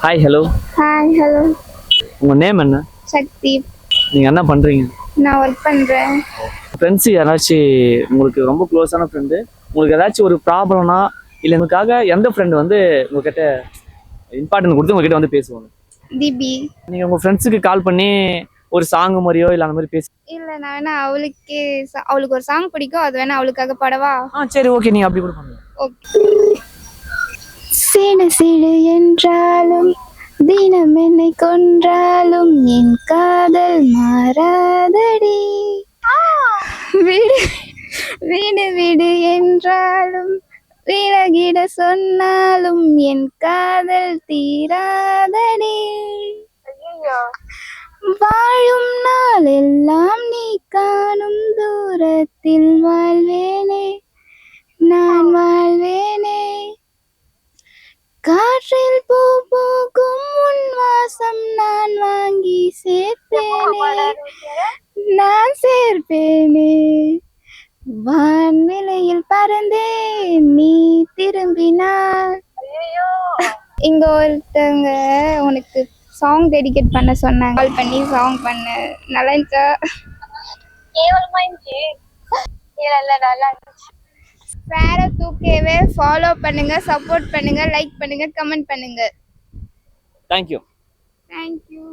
Hi hello. Hi hello. உங்கள் name என்ன? சக்தி. நீங்கள் என்ன பண்ணுறீங்க? நான் ஒர்க் பண்ணுறேன். ஃப்ரெண்ட்ஸு யாராச்சும் உங்களுக்கு ரொம்ப க்ளோஸான ஃப்ரெண்டு உங்களுக்கு ஏதாச்சும் ஒரு ப்ராப்ளம்னா இல்லை உங்களுக்காக எந்த ஃப்ரெண்டு வந்து உங்ககிட்ட இம்பார்ட்டன்ட் கொடுத்து உங்ககிட்ட வந்து பேசுவாங்க? தீபி. நீங்கள் உங்கள் ஃப்ரெண்ட்ஸுக்கு கால் பண்ணி ஒரு சாங் மாதிரியோ இல்லை அந்த மாதிரி பேசி இல்லை நான் வேணா அவளுக்கு ஒரு சாங் பிடிக்கும், அது வேணா அவளுக்காக பாடவா? சரி ஓகே, நீங்கள் அப்படி கூட பண்ணுங்க. ஓகே. சிடு சிடு என்றாலும் தினம் என்னை கொன்றாலும் என் காதல் மாறாதடி. விடு விடு விடு என்றாலும் விலகிட சொன்னாலும் என் காதல் தீராதடி. வாழும் நாள் எல்லாம் நீ காணும் தூரத்தில் வாழ்வேனே, நான் வாழ்வேனே. காற்றில் பூ பூக்கும் உன் வாசம் நான் வாங்கி சேர்ப்பேனே, நான் சேர்ப்பேனே. வான்நிலையில் பறந்தே நீ திரும்பினார். இங்க ஒருத்தவங்க உனக்கு சாங் டெடிகேட் பண்ண சொன்னாங்க, கால் பண்ணி சாங் பண்ண. நல்லா இருந்துச்சா? கேவலமா இருந்துச்சு. இல்ல நல்லா இருந்துச்சு. வேற தூக்கவே ஃபாலோ பண்ணுங்க, சப்போர்ட் பண்ணுங்க, லைக் பண்ணுங்க, கமெண்ட் பண்ணுங்க. தேங்க்யூ. தேங்க்யூ.